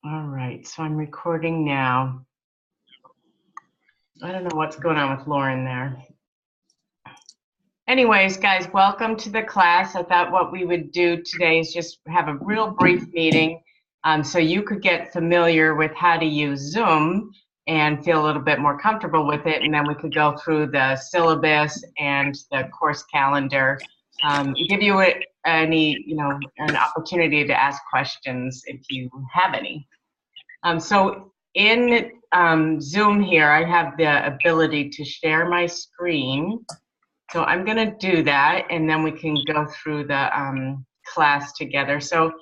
All right, so I'm recording now. I don't know what's going on with Lauren there. Anyways, guys, welcome to the class. I thought what we would do today is just have a real brief meeting so you could get familiar with how to use Zoom and feel a little bit more comfortable with it, and then we could go through the syllabus and the course calendar. Give you an opportunity to ask questions if you have any. So in Zoom here, I have the ability to share my screen. So I'm going to do that, and then we can go through the class together. So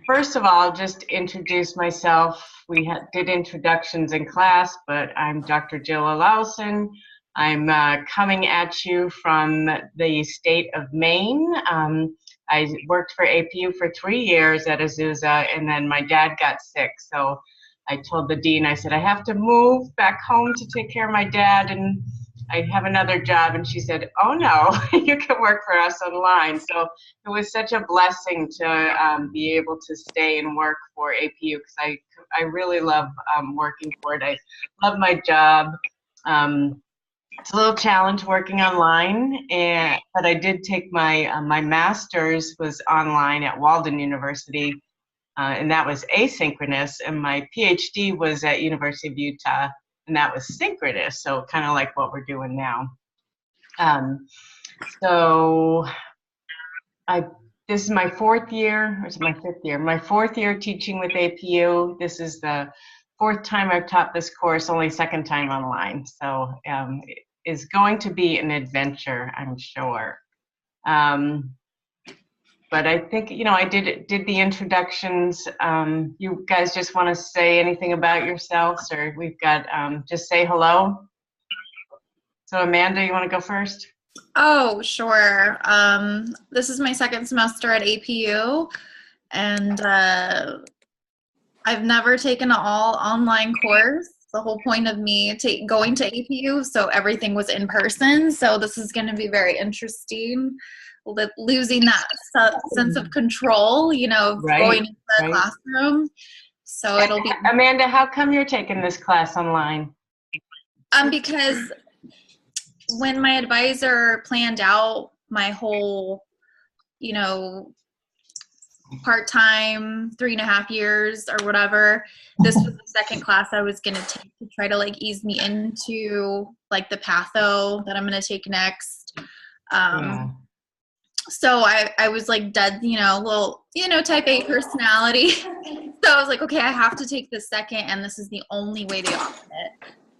first of all, just introduce myself. We did introductions in class, but I'm Dr. Jill Olausen. I'm coming at you from the state of Maine. I worked for APU for 3 years at Azusa, and then my dad got sick. So I told the dean, I said, I have to move back home to take care of my dad, and I have another job. And she said, oh no, you can work for us online. So it was such a blessing to be able to stay and work for APU, because I really love working for it. I love my job. It's a little challenge working online, but I did take my master's was online at Walden University, and that was asynchronous, and my PhD was at University of Utah, and that was synchronous, so kind of like what we're doing now. So this is my 4th year, or is it my 5th year? My 4th year teaching with APU. This is the 4th time I've taught this course, only 2nd time online. So it is going to be an adventure, I'm sure. But I think, I did the introductions. You guys just want to say anything about yourselves, or we've got, just say hello. So Amanda, you want to go first? Oh, sure. This is my 2nd semester at APU, and I've never taken an all online course. The whole point of me going to APU, so everything was in person. So this is going to be very interesting, losing that sense of control, Right, going into the right. classroom. So it'll be. Amanda, how come you're taking this class online? Because when my advisor planned out my whole, part-time 3.5 years or whatever, this was the 2nd class I was going to take to try to ease me into the patho that I'm going to take next. Yeah. So I was dead, little, type A personality. So I was like, okay, I have to take this 2nd, and this is the only way they offer it.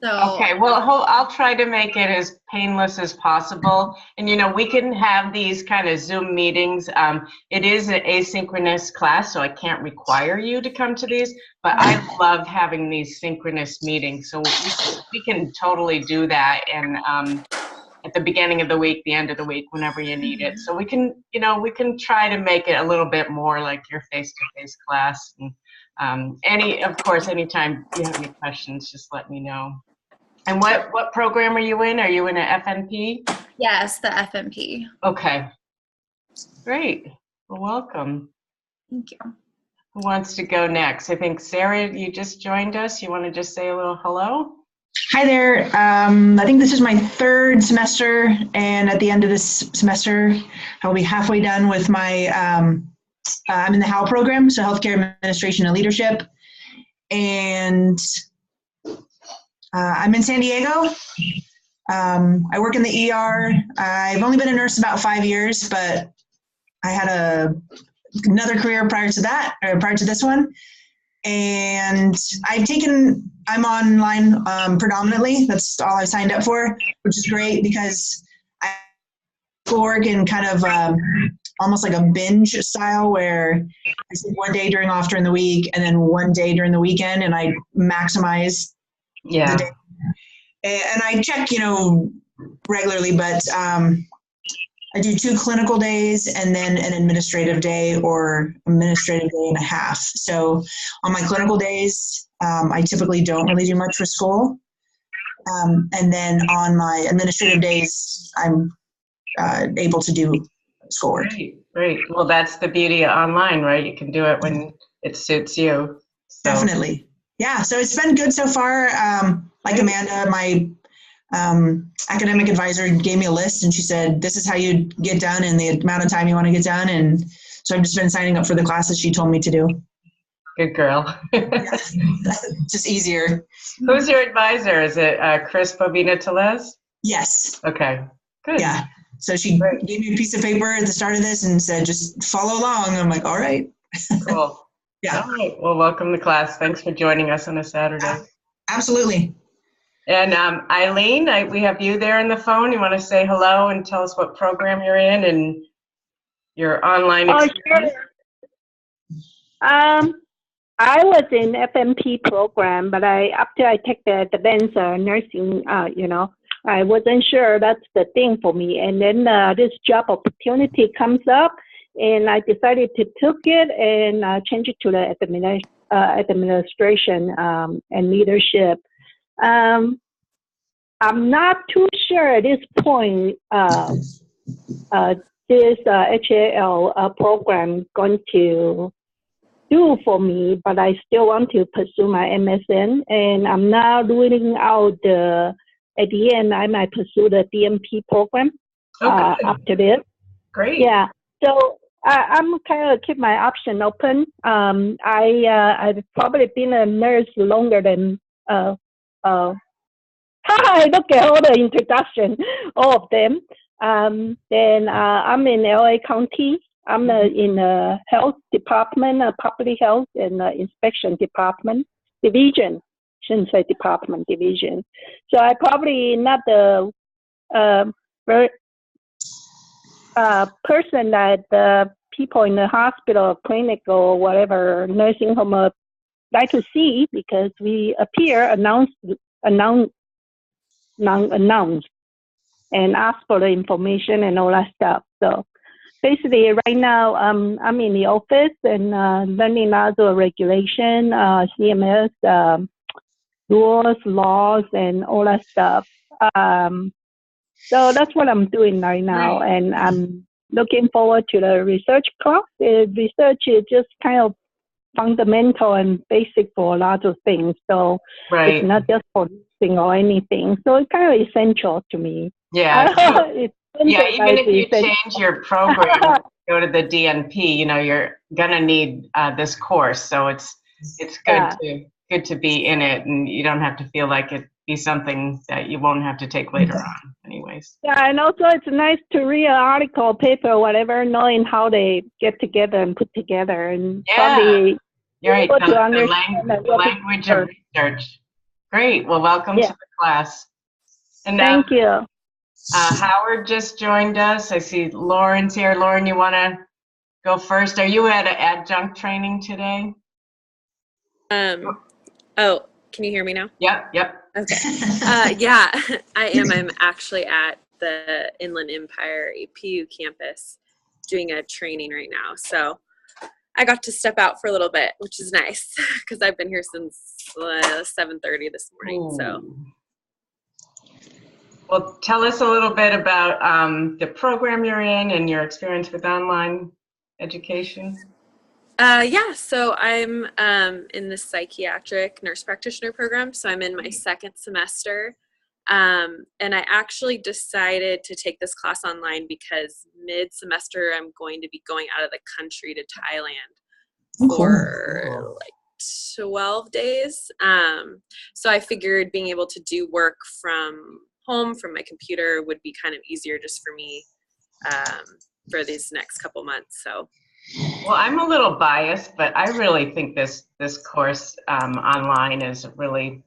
So, okay, well, I'll try to make it as painless as possible. And, we can have these kind of Zoom meetings. It is an asynchronous class, so I can't require you to come to these, but I love having these synchronous meetings. So we can totally do that. And at the beginning of the week, the end of the week, whenever you need it. So we can, we can try to make it a little bit more like your face-to-face class. And of course, anytime you have any questions, just let me know. And what program are you in? Are you in an FNP? Yes, the FNP. Okay. Great. Well, welcome. Thank you. Who wants to go next? I think Sarah, you just joined us. You want to just say a little hello? Hi there. I think this is my 3rd semester, and at the end of this semester, I'll be halfway done with my, I'm in the HAL program, so Healthcare Administration and Leadership, and I'm in San Diego. I work in the ER. I've only been a nurse about 5 years, but I had another career prior to that, or prior to this one. And I'm online predominantly. That's all I've signed up for, which is great because I work in kind of almost like a binge style where I take 1 day off during the week and then 1 day during the weekend, and I maximize the day. And I check, regularly, but I do 2 clinical days and then an administrative day or administrative day and a half. So on my clinical days, I typically don't really do much for school. And then on my administrative days, I'm able to do schoolwork. Great. Well, that's the beauty of online, right? You can do it it suits you. So. Definitely. Yeah, so it's been good so far. Like Amanda, my academic advisor gave me a list and she said, this is how you get done and the amount of time you want to get done. And so I've just been signing up for the classes she told me to do. Good girl. Just easier. Who's your advisor? Is it Chris Bobina-Telez? Yes. Okay, good. Yeah. So she gave me a piece of paper at the start of this and said, just follow along. I'm like, all right. Cool. Yeah. All right. Well, welcome to class. Thanks for joining us on a Saturday. Absolutely. And Eileen, we have you there on the phone. You want to say hello and tell us what program you're in and your online experience? Sure. I was in FMP program, but after I take the advanced nursing, I wasn't sure that's the thing for me. And then this job opportunity comes up, and I decided to took it and change it to the administration and leadership. I'm not too sure at this point this HAL program going to do for me, but I still want to pursue my MSN, and I'm now ruling out at the end I might pursue the DMP program after this. Great. Yeah, so I'm kind of keep my option open. I've probably been a nurse longer than look at all the introduction, all of them. Then I'm in LA County. I'm in the health department, public health and inspection department, division. Shouldn't say department, division. So I probably not the person that the people in the hospital, clinic, or whatever nursing home like to see, because we appear announced and ask for the information and all that stuff. So basically, right now, I'm in the office and learning lots of regulation, CMS, rules, laws, and all that stuff. So that's what I'm doing right now, and I'm looking forward to the research class. Research is just kind of fundamental and basic for a lot of things. So it's not just for nursing or anything. So it's kind of essential to me. Yeah. Yeah, even if you change your program, go to the DNP, you're gonna need this course. So it's good to be in it, and you don't have to feel like it be something that you won't have to take later on anyways. Yeah, and also it's nice to read an article, paper, whatever, knowing how they get together and put together, and probably you're right. The language of research. Great. Well, welcome to the class. And thank you. Howard just joined us. I see Lauren's here. Lauren, you want to go first? Are you at an adjunct training today? Oh, can you hear me now? Yep. Okay. Yeah, I am. I'm actually at the Inland Empire APU campus doing a training right now. So I got to step out for a little bit, which is nice because I've been here since 7:30 this morning. Ooh. So. Well, tell us a little bit about the program you're in and your experience with online education. Yeah, so I'm in the psychiatric nurse practitioner program, so I'm in my second semester, and I actually decided to take this class online because mid-semester I'm going to be going out of the country to Thailand for like 12 days. So I figured being able to do work from home from my computer would be kind of easier just for me for these next couple months. So. Well, I'm a little biased, but I really think this course online is really.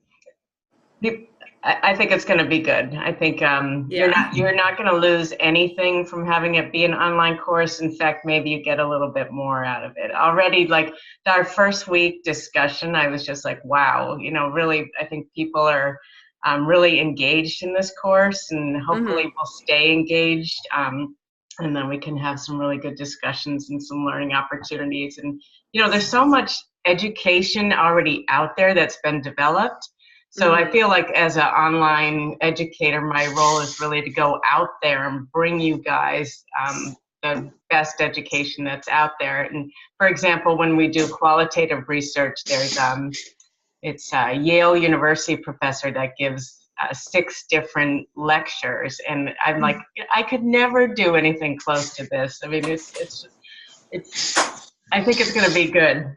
I think it's going to be good. I think you're not going to lose anything from having it be an online course. In fact, maybe you get a little bit more out of it. Already, like our first week discussion, I was just like, wow, really, I think people are really engaged in this course, and hopefully will stay engaged. And then we can have some really good discussions and some learning opportunities. And, there's so much education already out there that's been developed. So I feel like as an online educator, my role is really to go out there and bring you guys the best education that's out there. And for example, when we do qualitative research, there's it's a Yale University professor that gives 6 different lectures, and I'm like, I could never do anything close to this. I mean, it's I think it's going to be good.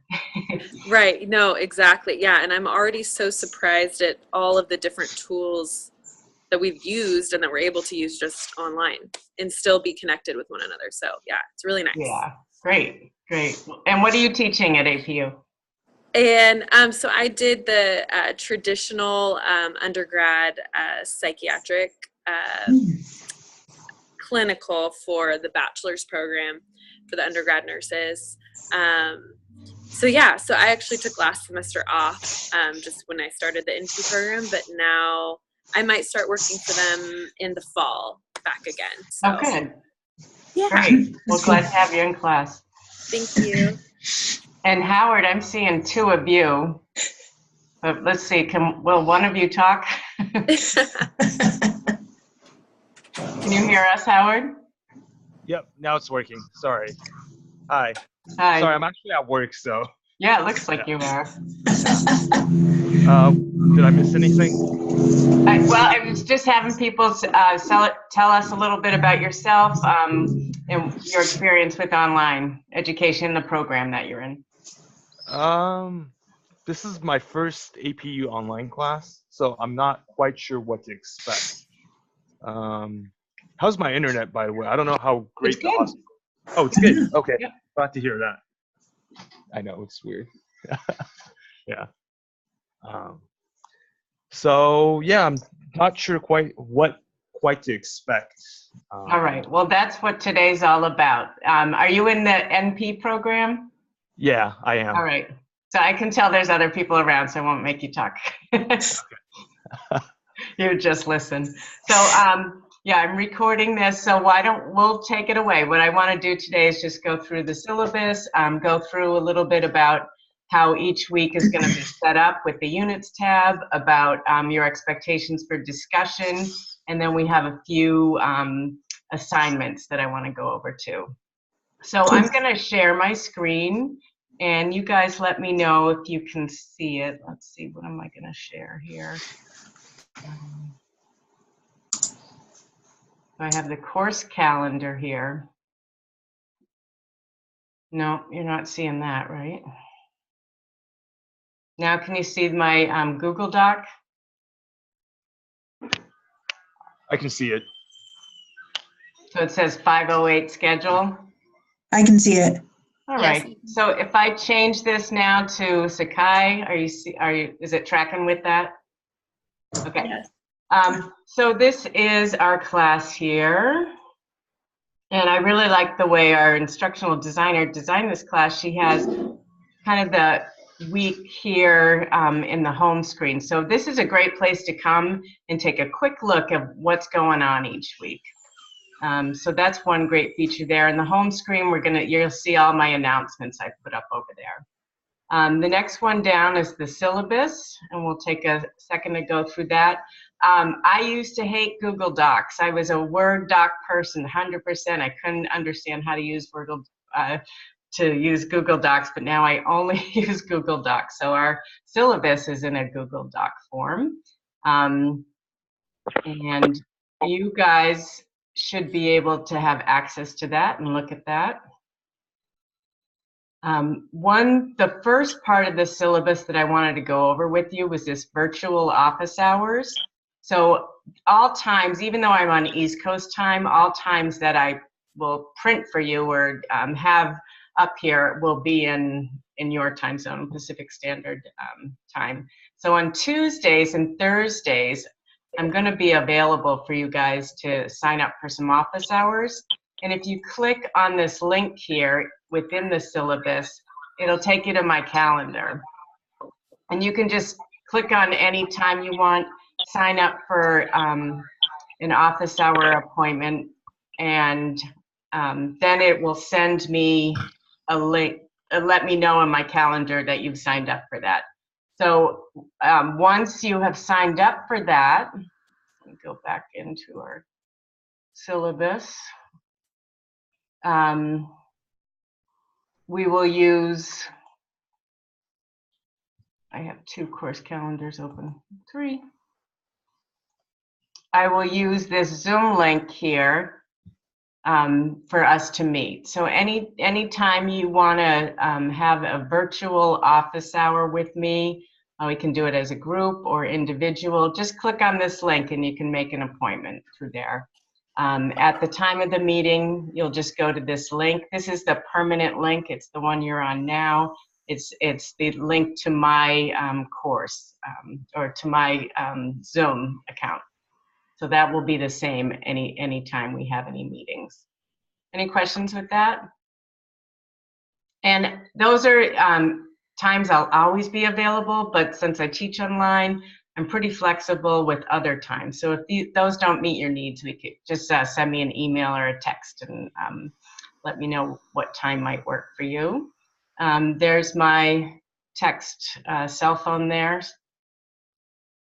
Right. No, exactly. Yeah. And I'm already so surprised at all of the different tools that we've used and that we're able to use just online and still be connected with one another. So yeah, it's really nice. Yeah, great, great. And what are you teaching at APU? And so I did the traditional undergrad psychiatric clinical for the bachelor's program for the undergrad nurses. So yeah, so I actually took last semester off just when I started the NP program, but now I might start working for them in the fall back again. So. Oh, good. Yeah. Great. Well, glad to have you in class. Thank you. And Howard, I'm seeing 2 of you. But let's see, will one of you talk? Can you hear us, Howard? Yep, now it's working. Sorry. Hi. Hi. Sorry, I'm actually at work, so. Yeah, it looks like you are. Did I miss anything? Well, I was just having people tell us a little bit about yourself and your experience with online education, the program that you're in. This is my first APU online class, so I'm not quite sure what to expect. How's my internet, by the way? I don't know how great It's the good. hospital. Oh, it's good. Okay, Yep. glad to hear that. I know it's weird. Yeah. So yeah, I'm not sure quite what to expect. All right. Well, that's what today's all about. Are you in the NP program? Yeah, I am. All right. So I can tell there's other people around, so I won't make you talk. You just listen. So yeah, I'm recording this, so we'll take it away. What I want to do today is just go through the syllabus, go through a little bit about how each week is going to be set up with the units tab, about your expectations for discussion, and then we have a few assignments that I want to go over too. So I'm going to share my screen, and you guys let me know if you can see it. Let's see, what am I going to share here? I have the course calendar here. No, you're not seeing that, right? Now, can you see my Google Doc? I can see it. So it says 508 schedule. I can see it. All Yes. right. So if I change this now to Sakai, is it tracking with that? Okay. Yes. So this is our class here. And I really like the way our instructional designer designed this class. She has kind of the week here in the home screen. So this is a great place to come and take a quick look at what's going on each week. So that's one great feature there. In the home screen, you'll see all my announcements I put up over there. The next one down is the syllabus, and we'll take a second to go through that. I used to hate Google Docs. I was a Word doc person, 100%. I couldn't understand how to use Google Docs, but now I only use Google Docs. So our syllabus is in a Google Doc form. And you guys should be able to have access to that and look at that. The first part of the syllabus that I wanted to go over with you was this virtual office hours. So all times, even though I'm on East Coast time, all times that I will print for you or have up here will be in your time zone, Pacific Standard Time. So on Tuesdays and Thursdays, I'm going to be available for you guys to sign up for some office hours. And if you click on this link here within the syllabus, it'll take you to my calendar. And you can just click on any time you want, sign up for an office hour appointment, and then it will send me a link, let me know on my calendar that you've signed up for that. So once you have signed up for that, let me go back into our syllabus. we will use, I have 2 course calendars open, 3. I will use this Zoom link here for us to meet. So any time you want to have a virtual office hour with me, we can do it as a group or individual. Just click on this link and you can make an appointment through there. At the time of the meeting, you'll just go to this link. This is the permanent link. It's the one you're on now. It's the link to my course or to my Zoom account. So that will be the same any time we have any meetings. Any questions with that? And those are times I'll always be available, but since I teach online, I'm pretty flexible with other times. So if those don't meet your needs, we could just send me an email or a text and let me know what time might work for you. There's my text cell phone there.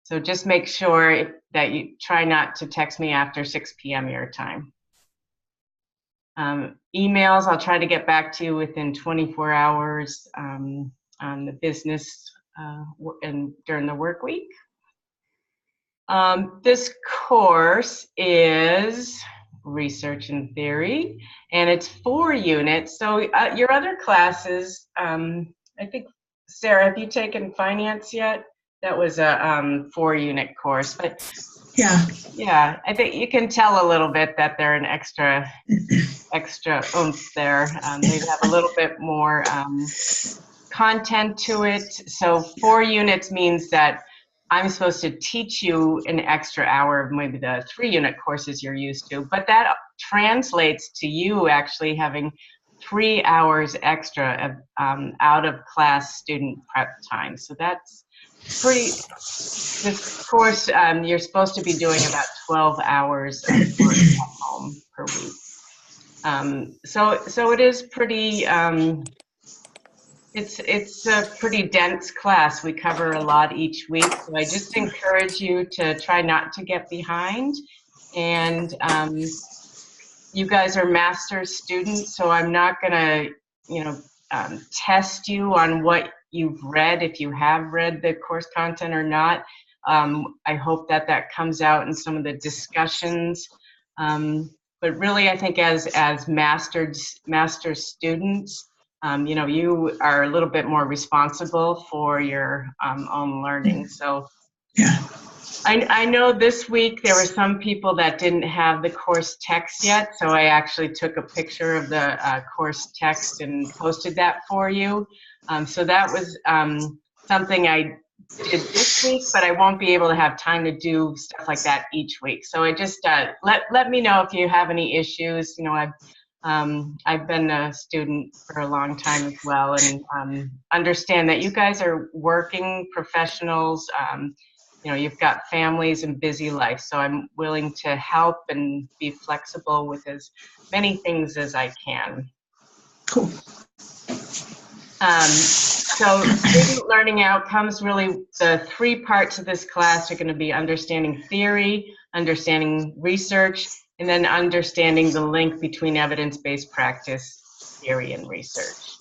So just make sure that you try not to text me after 6 p.m. your time. Emails, I'll try to get back to you within 24 hours on the business and during the work week. This course is Research and Theory, and it's 4 units. So your other classes, I think, Sarah, have you taken finance yet? That was a 4-unit course, but yeah, I think you can tell a little bit that they're an extra oomph there. They have a little bit more content to it. So 4 units means that I'm supposed to teach you an extra hour of maybe the 3-unit courses you're used to, but that translates to you actually having 3 hours extra of out of class student prep time. So that's pretty, this course, you're supposed to be doing about 12 hours of work at home per week. So it is pretty, it's a pretty dense class. We cover a lot each week. So I just encourage you to try not to get behind. And you guys are master's students, so I'm not gonna, test you on what you've read, if you have read the course content or not. I hope that comes out in some of the discussions. But really, I think as master's students, you are a little bit more responsible for your own learning. So Yeah. I know this week there were some people that didn't have the course text yet, so I actually took a picture of the course text and posted that for you. So that was something I did this week, but I won't be able to have time to do stuff like that each week. So I just let me know if you have any issues. I've been a student for a long time as well, and understand that you guys are working professionals. You've got families and busy life, so I'm willing to help and be flexible with as many things as I can. Cool. So student learning outcomes, really the 3 parts of this class are going to be understanding theory, understanding research, and then understanding the link between evidence-based practice, theory, and research.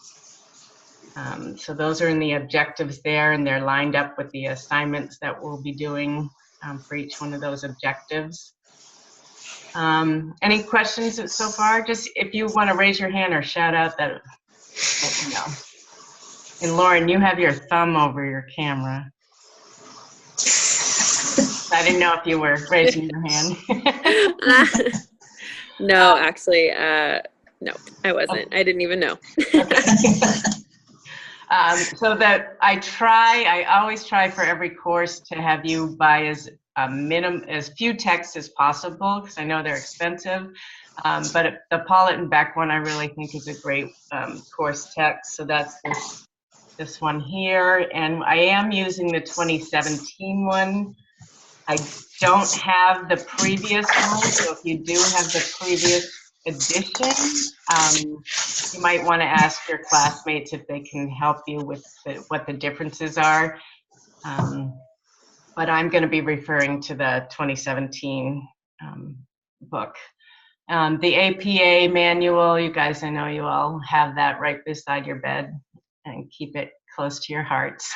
So those are in the objectives there, and they're lined up with the assignments that we'll be doing for each one of those objectives. Any questions so far? Just if you want to raise your hand or shout out, that let me know. And Lauren, you have your thumb over your camera. I didn't know if you were raising your hand. No, actually, no, I wasn't. I didn't even know. So that I always try for every course to have you buy as few texts as possible, because I know they're expensive. But the Pollitt and Beck one I really think is a great course text. So that's this one here, and I am using the 2017 one. I don't have the previous one, so if you do have the previous edition, you might want to ask your classmates if they can help you with what the differences are. But I'm going to be referring to the 2017 book. The APA manual, you guys, I know you all have that right beside your bed, and keep it close to your hearts.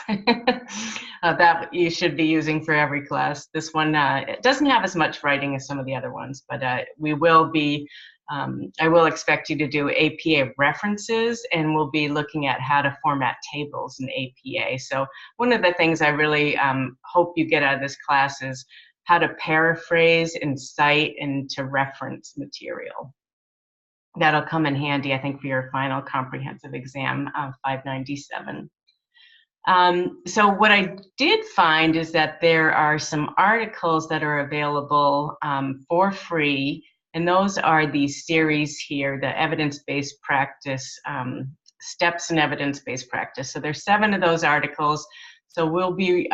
That you should be using for every class. This one, it doesn't have as much writing as some of the other ones, but we will be, I will expect you to do APA references, and we'll be looking at how to format tables in APA. So one of the things I really hope you get out of this class is how to paraphrase and cite and to reference material. That'll come in handy, I think, for your final comprehensive exam, 597. So what I did find is that there are some articles that are available for free, and those are these series here, the evidence-based practice, steps in evidence-based practice. So there's 7 of those articles. So we'll be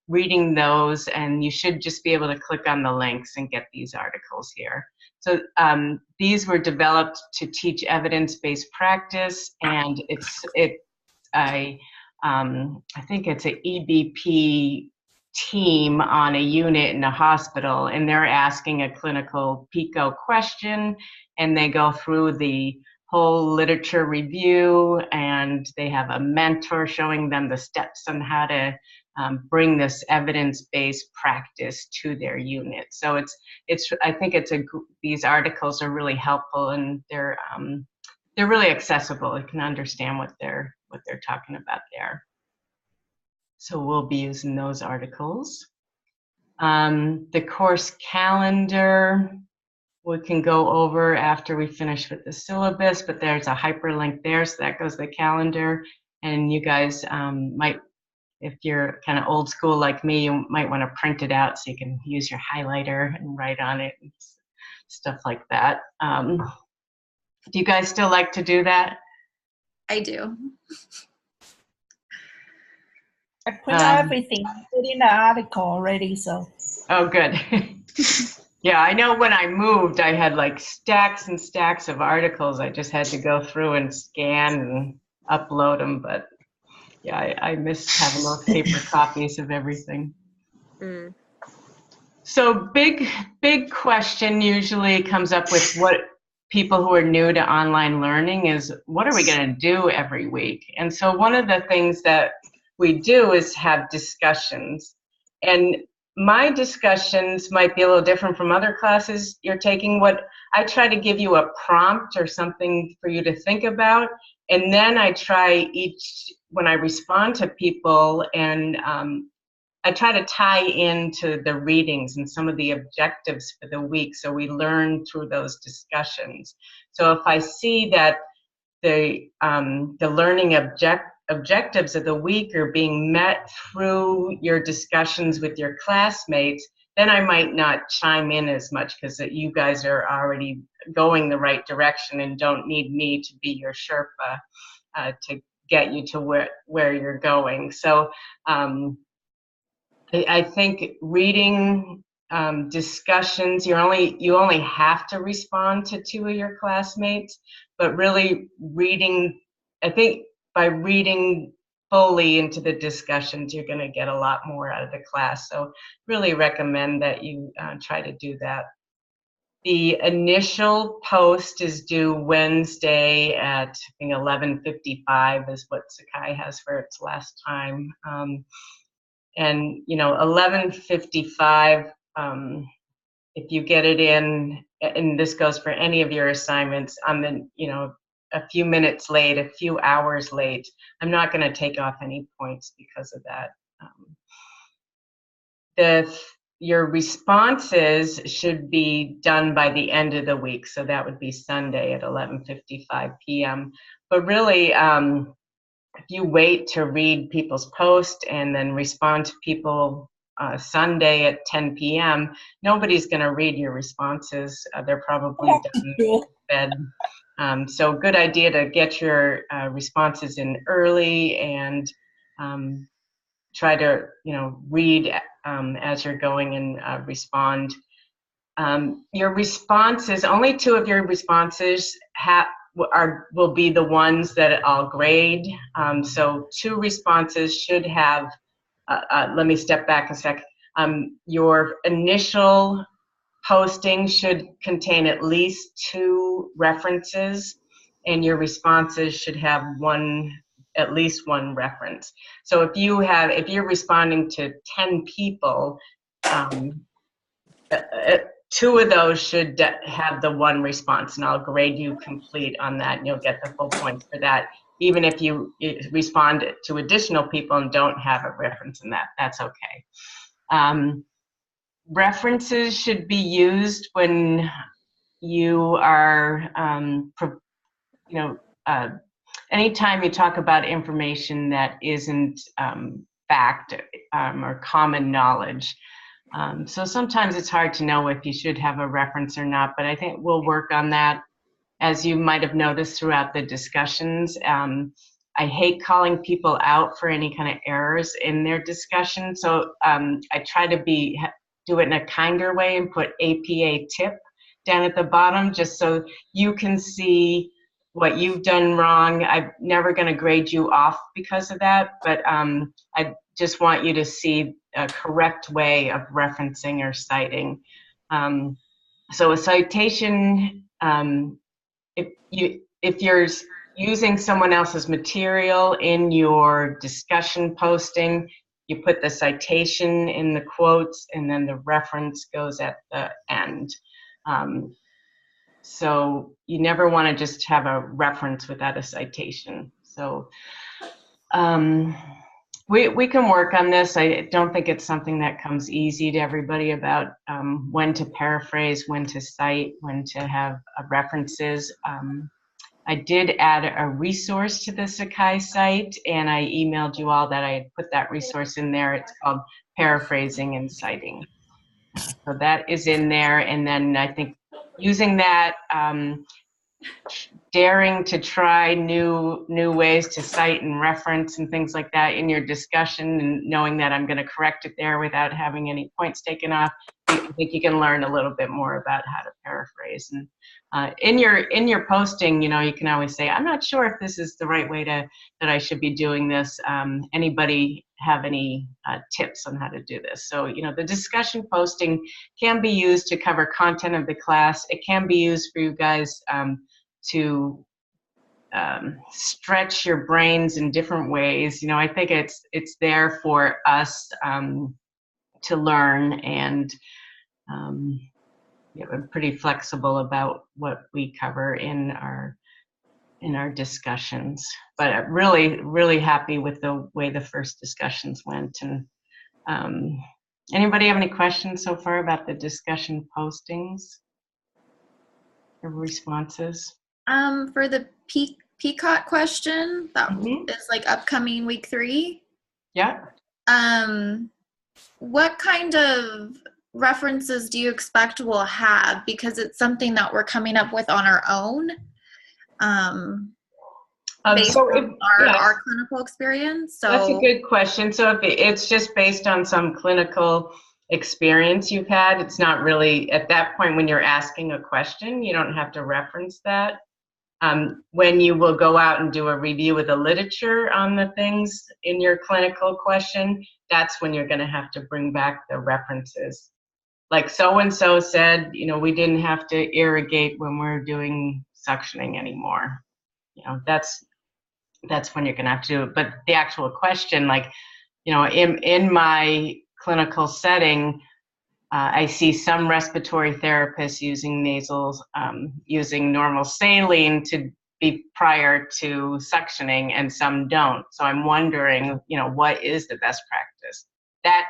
reading those, and you should just be able to click on the links and get these articles here. So these were developed to teach evidence-based practice, and I think it's an EBP team on a unit in a hospital, and they're asking a clinical PICO question, and they go through the whole literature review, and they have a mentor showing them the steps on how to bring this evidence-based practice to their unit. So I think these articles are really helpful, and they're really accessible. You can understand what they're talking about there. So we'll be using those articles. The course calendar we can go over after we finish with the syllabus, but there's a hyperlink there, so that goes to the calendar. And you guys might, if you're kind of old school like me, you might want to print it out so you can use your highlighter and write on it and stuff like that. Do you guys still like to do that? I do. I put everything, put in the article already, so. Oh, good. Yeah, I know when I moved, I had like stacks and stacks of articles. I just had to go through and scan and upload them, but yeah, I miss having those paper copies of everything. Mm. So big question usually comes up with what people who are new to online learning is, what are we going to do every week? And so one of the things that we do is have discussions. And my discussions might be a little different from other classes you're taking. What I try to give you a prompt or something for you to think about, and then I try when I respond to people, and I try to tie into the readings and some of the objectives for the week, so we learn through those discussions. So if I see that the learning objectives of the week are being met through your discussions with your classmates, then I might not chime in as much, because you guys are already going the right direction and don't need me to be your Sherpa to get you to where you're going. So I think reading discussions, you only have to respond to 2 of your classmates, but really reading, I think by reading fully into the discussions, you're going to get a lot more out of the class. So really recommend that you try to do that. The initial post is due Wednesday at, I think, 11:55 is what Sakai has for its last time. And 11:55, if you get it in, and this goes for any of your assignments, I'm in, a few minutes late, a few hours late, I'm not going to take off any points because of that. Your responses should be done by the end of the week, so that would be Sunday at 11:55 p.m. But really, if you wait to read people's posts and then respond to people Sunday at 10 p.m., nobody's going to read your responses. They're probably done in bed. So good idea to get your responses in early and try to read as you're going and respond. Your responses, only 2 of your responses will be the ones that I'll grade. So 2 responses should have, let me step back a sec. Your initial posting should contain at least 2 references, and your responses should have at least one reference. So if you're responding to 10 people, 2 of those should have the 1 response, and I'll grade you complete on that, and you'll get the full points for that. Even if you respond to additional people and don't have a reference in that, that's okay. References should be used when you are, anytime you talk about information that isn't fact or common knowledge. So sometimes it's hard to know if you should have a reference or not, but I think we'll work on that. As you might have noticed throughout the discussions, I hate calling people out for any kind of errors in their discussion. So I try to do it in a kinder way and put APA tip down at the bottom, just so you can see what you've done wrong. I'm never going to grade you off because of that, but I just want you to see a correct way of referencing or citing. So a citation, if you're using someone else's material in your discussion posting, you put the citation in the quotes, and then the reference goes at the end. So you never want to just have a reference without a citation. So we can work on this. I don't think it's something that comes easy to everybody about when to paraphrase, when to cite, when to have references. I did add a resource to the Sakai site, and I emailed you all that I had put that resource in there. It's called Paraphrasing and Citing. So that is in there, and then I think using that, daring to try new ways to cite and reference and things like that in your discussion, and knowing that I'm going to correct it there without having any points taken off, I think you can learn a little bit more about how to paraphrase. And in your posting, you can always say, I'm not sure if this is the right way that I should be doing this. Anybody have any tips on how to do this? So, the discussion posting can be used to cover content of the class. It can be used for you guys to stretch your brains in different ways. I think it's there for us to learn, and we're pretty flexible about what we cover in our discussions. But really, really happy with the way the first discussions went. And anybody have any questions so far about the discussion postings or responses? For the Peacock question, that is like upcoming week 3. Yeah. What kind of references do you expect we'll have? Because it's something that we're coming up with on our own, based on our clinical experience. So that's a good question. So if it's just based on some clinical experience you've had, it's not really, at that point when you're asking a question, you don't have to reference that. When you will go out and do a review of the literature on the things in your clinical question, that's when you're going to have to bring back the references. Like so-and-so said, we didn't have to irrigate when we're doing suctioning anymore. That's when you're going to have to do it. But the actual question, like, in my clinical setting, I see some respiratory therapists using nasals, using normal saline to be prior to suctioning, and some don't. So I'm wondering, what is the best practice? That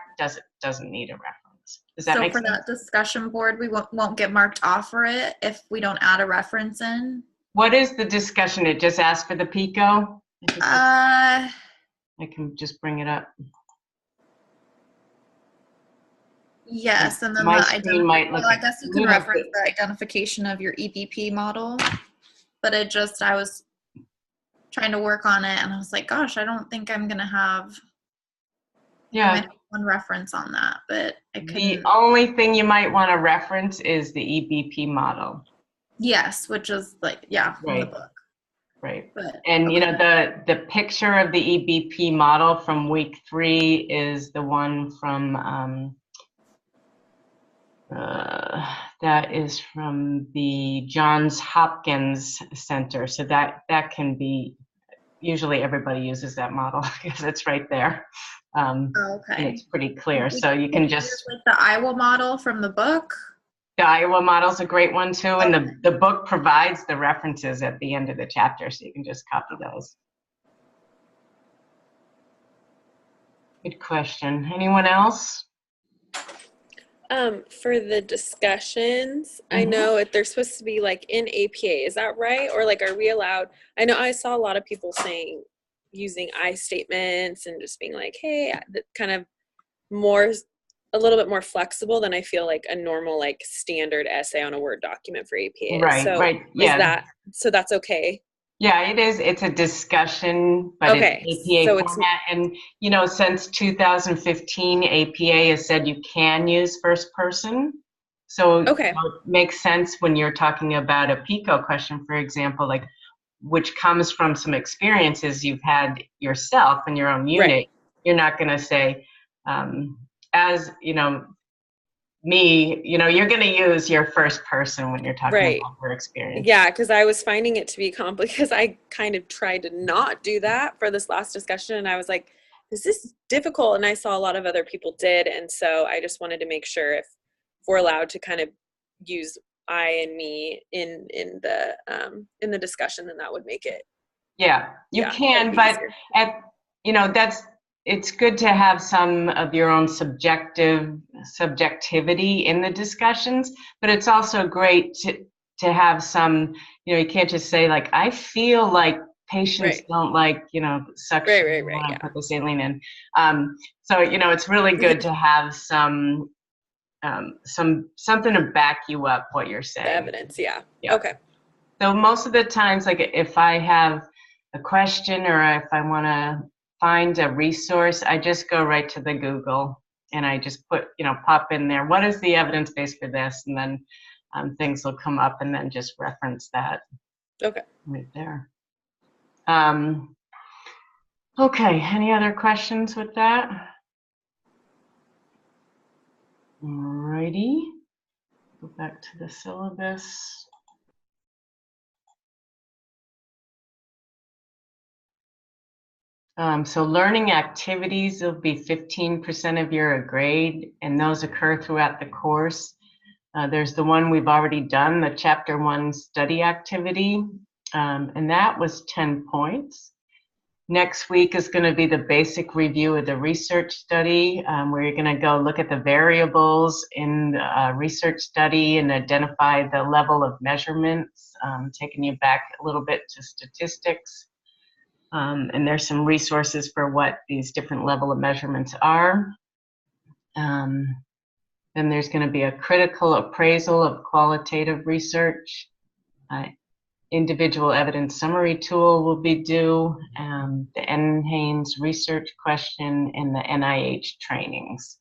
doesn't need a reference. Does that make sense? So for that discussion board, we won't get marked off for it if we don't add a reference in? What is the discussion? It just asks for the PICO? I can just bring it up. Yes, and then my screen might look, I guess you can reference the identification of your EBP model, but I was trying to work on it, and I was like, gosh, I don't think I'm going to have one reference on that, but I couldn't. The only thing you might want to reference is the EBP model. Yes, which is from the book. Right. And the picture of the EBP model from week 3 is the one from That is from the Johns Hopkins Center. So that can be, usually everybody uses that model because it's right there. And Okay. it's pretty clear. So you can just, like the Iowa model from the book. the Iowa model's a great one too. And the book provides the references at the end of the chapter, so you can just copy those. Good question. Anyone else? For the discussions, I know they're supposed to be like in APA. Is that right? Or like, are we allowed? I know I saw a lot of people saying using I statements and just being like, hey, kind of more, a little bit more flexible than I feel like a normal like standard essay on a Word document for APA is. Right, So right. Yeah. So that's okay. Yeah, it is. It's a discussion, but Okay, it's APA so it's format. And, you know, since 2015, APA has said you can use first person. So okay. you know, it makes sense when you're talking about a PICO question, for example, like which comes from some experiences you've had yourself in your own unit. Right. You're not going to say, as, you know, me, you know, you're going to use your first person when you're talking Right. about your experience. Yeah, because I was finding it to be complicated because I kind of tried to not do that for this last discussion. And I was like, is this difficult? And I saw a lot of other people did. And so I just wanted to make sure if we're allowed to kind of use I and me in the discussion, then that would make it. Yeah, you Yeah, can, that'd be but easier. you know, it's good to have some of your own subjectivity in the discussions, but it's also great to have some, you know, you can't just say like, I feel like patients Right. don't like, you know, suction. Right, When I yeah. put the saline in. So, you know, it's really good to have something to back you up what you're saying. The evidence, yeah. Yeah. Okay. So most of the times, like if I have a question or if I want to find a resource, I just go right to the Google and I just put, you know, pop in there, what is the evidence base for this? And then things will come up and then just reference that. Okay. Right there. Okay, any other questions with that? Alrighty, go back to the syllabus. So learning activities will be 15% of your grade, and those occur throughout the course. There's the one we've already done, the Chapter 1 study activity, and that was 10 points. Next week is going to be the basic review of the research study, where you're going to go look at the variables in the research study and identify the level of measurements, taking you back a little bit to statistics. And there's some resources for what these different level of measurements are. Then there's going to be a critical appraisal of qualitative research. Individual evidence summary tool will be due, the NHANES research question, and the NIH trainings.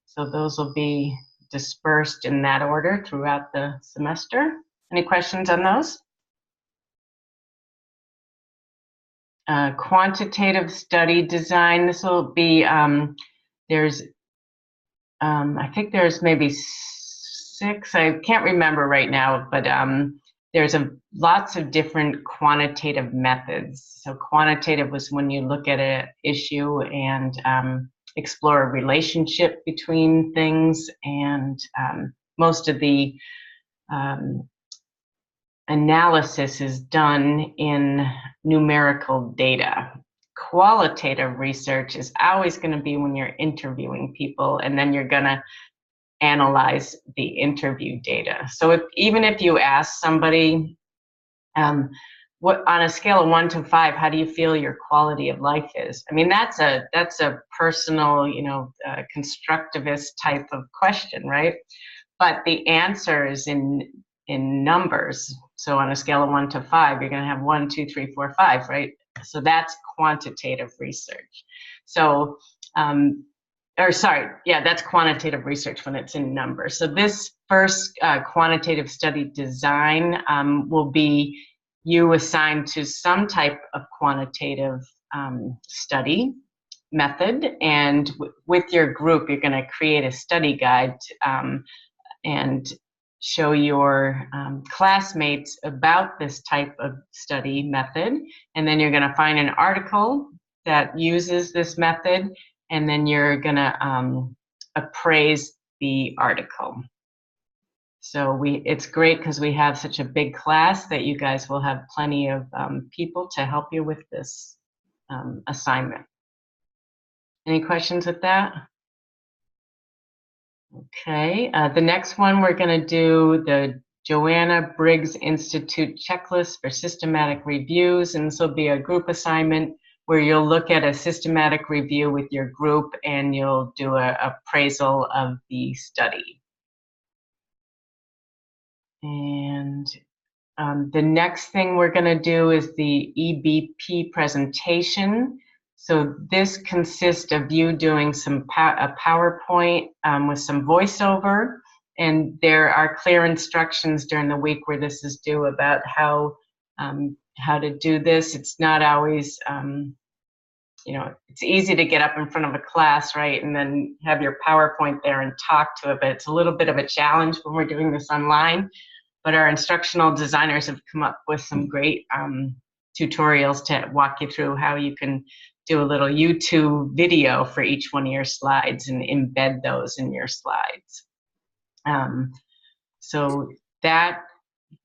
So those will be dispersed in that order throughout the semester. Any questions on those? Quantitative study design, this will be, there's, I think there's maybe 6, I can't remember right now, but there's lots of different quantitative methods. So quantitative was when you look at an issue and explore a relationship between things, and most of the analysis is done in numerical data. Qualitative research is always going to be when you're interviewing people, and then you're going to analyze the interview data. So even if you ask somebody, what on a scale of 1 to 5, how do you feel your quality of life is? I mean, that's a personal, you know, constructivist type of question, right? But the answer is in numbers. So on a scale of 1 to 5, you're going to have 1, 2, 3, 4, 5, right? So that's quantitative research. So, that's quantitative research when it's in numbers. So this first quantitative study design will be you assigned to some type of quantitative study method, and with your group, you're going to create a study guide, and show your classmates about this type of study method. And then you're going to find an article that uses this method, and then you're going to appraise the article. So it's great because we have such a big class that you guys will have plenty of people to help you with this assignment. Any questions with that? Okay, the next one we're going to do the Joanna Briggs Institute checklist for systematic reviews, and this will be a group assignment where you'll look at a systematic review with your group and you'll do an appraisal of the study. And the next thing we're going to do is the EBP presentation. So this consists of you doing a PowerPoint with some voiceover, and there are clear instructions during the week where this is due about how to do this. It's not always, you know, it's easy to get up in front of a class, right, and then have your PowerPoint there and talk to it, but it's a little bit of a challenge when we're doing this online. But our instructional designers have come up with some great tutorials to walk you through how you can do a little YouTube video for each one of your slides and embed those in your slides. So that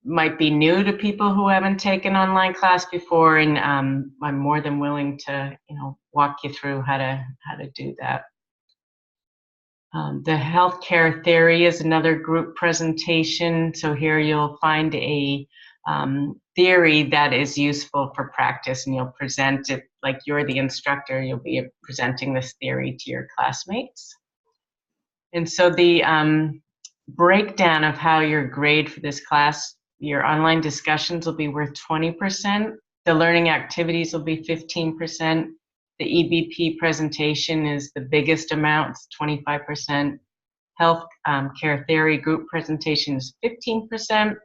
might be new to people who haven't taken online class before, and I'm more than willing to, you know, walk you through how to do that. The healthcare theory is another group presentation. So here you'll find a theory that is useful for practice, and you'll present it like you're the instructor. You'll be presenting this theory to your classmates. And so the breakdown of how your grade for this class, your online discussions will be worth 20%. The learning activities will be 15%. The EBP presentation is the biggest amount, it's 25%. Health care theory group presentation is 15%.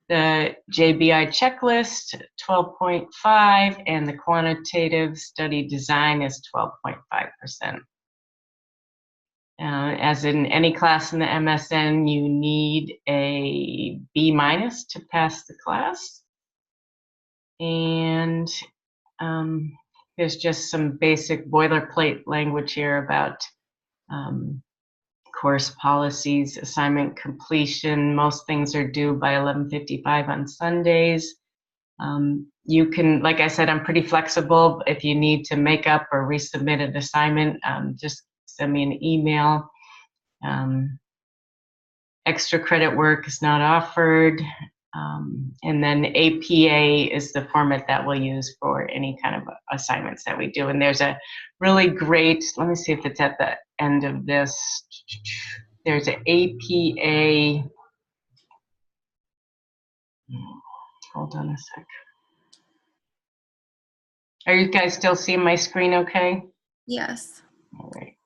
The JBI checklist, 12.5%, and the quantitative study design is 12.5%. As in any class in the MSN, you need a B- to pass the class. And there's just some basic boilerplate language here about course policies, assignment completion. Most things are due by 11:55 on Sundays. You can, like I said, I'm pretty flexible. If you need to make up or resubmit an assignment, just send me an email. Extra credit work is not offered. And then APA is the format that we'll use for any kind of assignments that we do. And there's a really great, let me see if it's at the end of this. There's an APA, hold on a sec. Are you guys still seeing my screen okay? Yes. All right.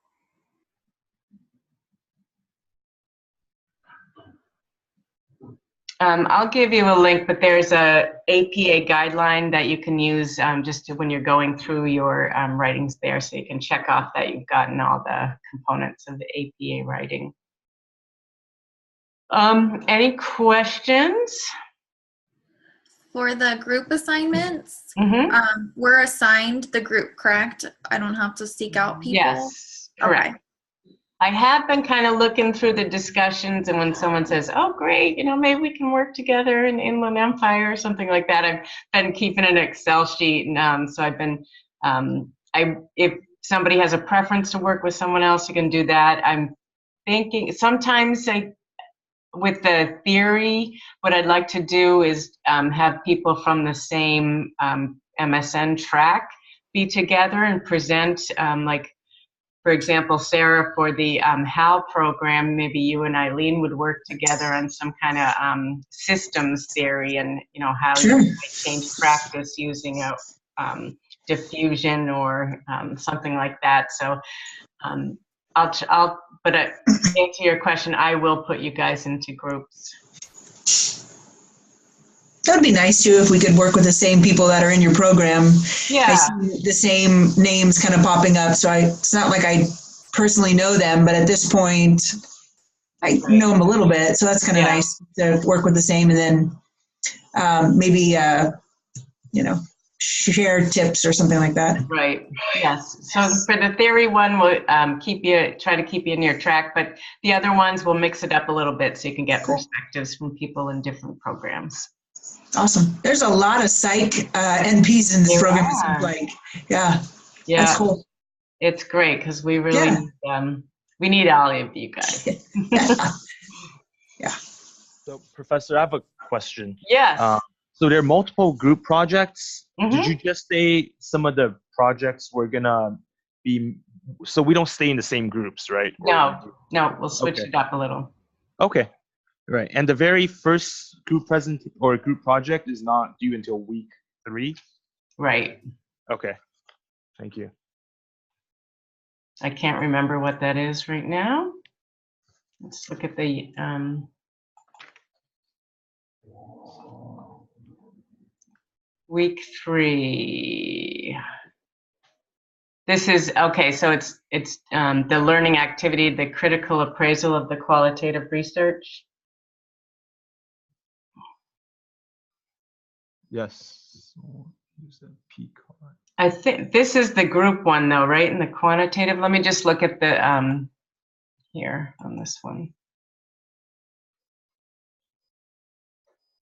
I'll give you a link, but there's a APA guideline that you can use just when you're going through your writings there, so you can check off that you've gotten all the components of the APA writing. Any questions? For the group assignments, Mm-hmm. we're assigned the group, correct? I don't have to seek out people? Yes, correct. Okay. I have been kind of looking through the discussions, and when someone says, oh, great, you know, maybe we can work together in Inland Empire or something like that, I've been keeping an Excel sheet. And so I've been, if somebody has a preference to work with someone else, you can do that. I'm thinking sometimes with the theory, what I'd like to do is have people from the same MSN track be together and present, like, for example, Sarah, for the HAL program, maybe you and Eileen would work together on some kind of systems theory, and you know how you might change practice using a diffusion or something like that. So but to answer your question, I will put you guys into groups. That would be nice too if we could work with the same people that are in your program. Yeah. I see the same names kind of popping up, so it's not like I personally know them, but at this point, I know them a little bit, so that's kind of Yeah. nice to work with the same, and then maybe share tips or something like that. Right. Yes. So for the theory one, we'll try to keep you in your track, but the other ones we'll mix it up a little bit so you can get Cool. perspectives from people in different programs. Awesome. There's a lot of psych NPs in this program. It seems Yeah. like, yeah, Yeah. that's cool. It's great because we really we need all of you guys. Yeah. So, Professor, I have a question. Yes. So there are multiple group projects. Did Mhm. you just say some of the projects were gonna be, so we don't stay in the same groups, right? No, we'll switch Okay. it up a little. Okay, right. And the very first group group project is not due until week 3. Right. Okay, thank you. I can't remember what that is right now. Let's look at the week 3. This is okay. So it's the learning activity, the critical appraisal of the qualitative research. Yes. Use the P card. I think this is the group one though, right? In the quantitative. Let me just look at the here on this one.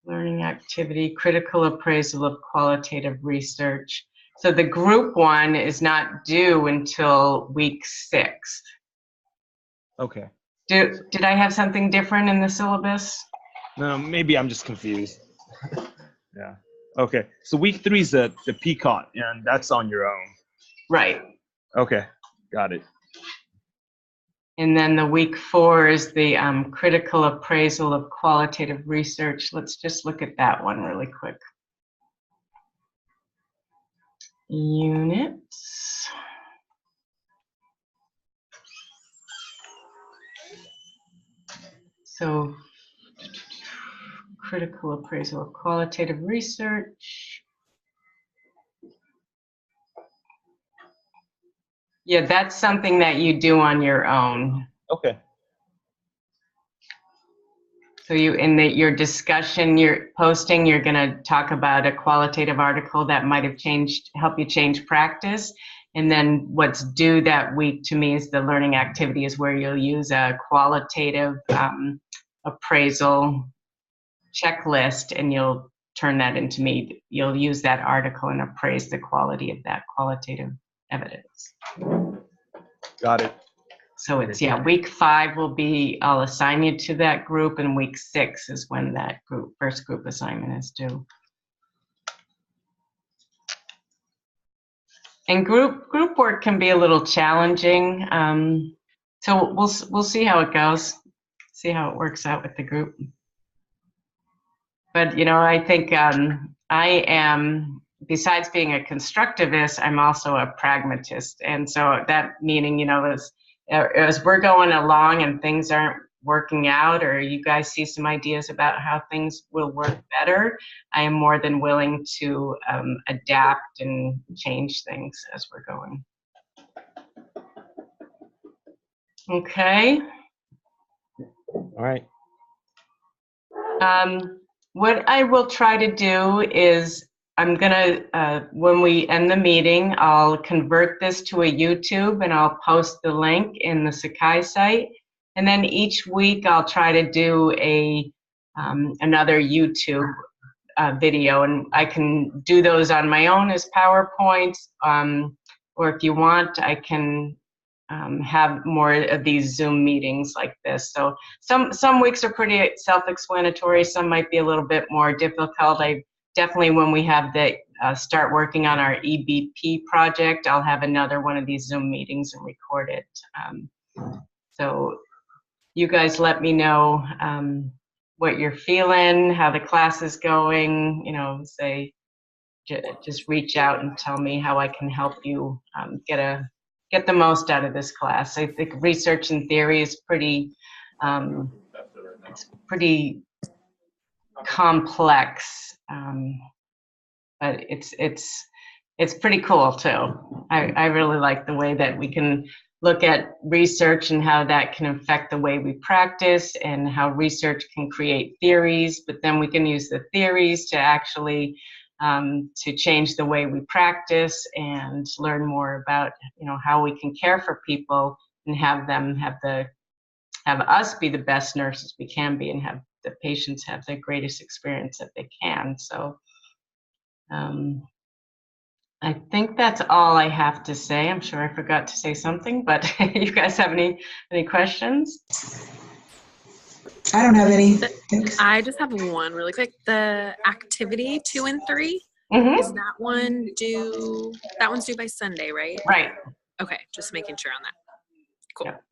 Learning activity, critical appraisal of qualitative research. So the group one is not due until week 6. Okay. Did I have something different in the syllabus? No, maybe I'm just confused. Yeah. Okay. So week 3 is the PCOT, and that's on your own. Right. Okay. Got it. And then the week 4 is the critical appraisal of qualitative research. Let's just look at that one really quick. Units. So critical appraisal of qualitative research. Yeah, that's something that you do on your own. Okay. So your discussion, your posting, you're going to talk about a qualitative article that might have help you change practice. And then what's due that week to me is the learning activity, is where you'll use a qualitative appraisal checklist, and you'll turn that into me. You'll use that article and appraise the quality of that qualitative evidence. Got it. So it's, week 5 will be, I'll assign you to that group, and week 6 is when that first group assignment is due. And group work can be a little challenging. So we'll see how it goes, see how it works out with the group. But, I think I am, besides being a constructivist, I'm also a pragmatist. And so that meaning, as we're going along and things aren't working out, or you guys see some ideas about how things will work better, I am more than willing to adapt and change things as we're going. Okay. All right. What I will try to do is I'm gonna, when we end the meeting, I'll convert this to a YouTube and I'll post the link in the Sakai site. And then each week I'll try to do another YouTube video, and I can do those on my own as PowerPoints, or if you want, I can have more of these Zoom meetings like this. So some weeks are pretty self-explanatory. Some might be a little bit more difficult. I definitely, when we have the start working on our EBP project, I'll have another one of these Zoom meetings and record it. So you guys let me know what you're feeling, how the class is going. Just reach out and tell me how I can help you get the most out of this class. I think research and theory is pretty complex, but it's pretty cool too. I really like the way that we can look at research and how that can affect the way we practice, and how research can create theories, but then we can use the theories to actually to change the way we practice and learn more about, you know, how we can care for people and have them have us be the best nurses we can be, and have the patients have the greatest experience that they can. So I think that's all I have to say. I'm sure I forgot to say something, but you guys have any questions? I don't have any. Thanks. I just have one really quick. The activity 2 and 3, is that one due? That one's due by Sunday, right? Right. Okay, just making sure on that. Cool. Yep.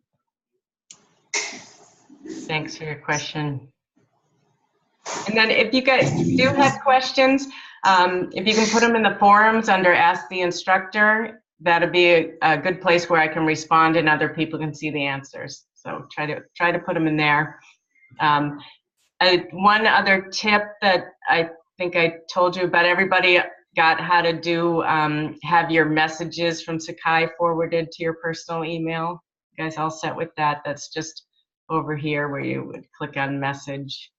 Thanks for your question. And then if you guys do have questions, if you can put them in the forums under Ask the Instructor, that'll be a good place where I can respond and other people can see the answers. So try to put them in there. One other tip that I think I told you about, everybody got how to do, have your messages from Sakai forwarded to your personal email. You guys all set with that? That's just over here where you would click on message,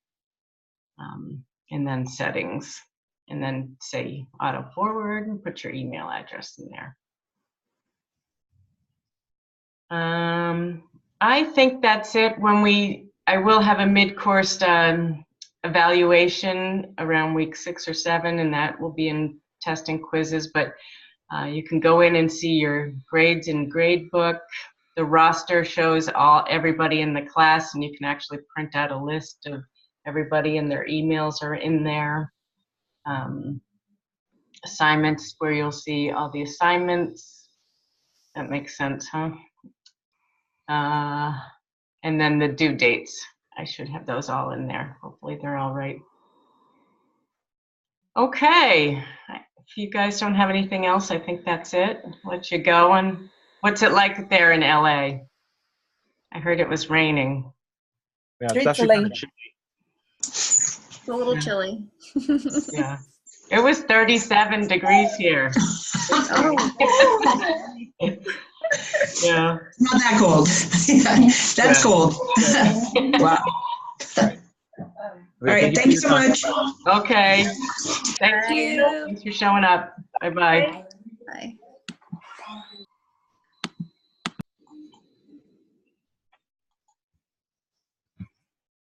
and then settings, and then say auto forward and put your email address in there. I think that's it. I will have a mid-course evaluation around week 6 or 7, and that will be in testing quizzes, but you can go in and see your grades in gradebook. The roster shows everybody in the class, and you can actually print out a list of everybody, and their emails are in there. Assignments, where you'll see all the assignments. That makes sense, huh? And then the due dates. I should have those all in there. Hopefully they're all right. Okay, if you guys don't have anything else, I think that's it. I'll let you go. And what's it like there in LA? I heard it was raining. Yeah, it's actually kind of Drizzling. chilly. It's a little chilly. Yeah, it was 37 degrees here. Yeah. Not that cold. That's cold. Wow. All right. Thank you so much. Okay. Thank Thank you. you. Thanks for showing up. Bye-bye. Bye.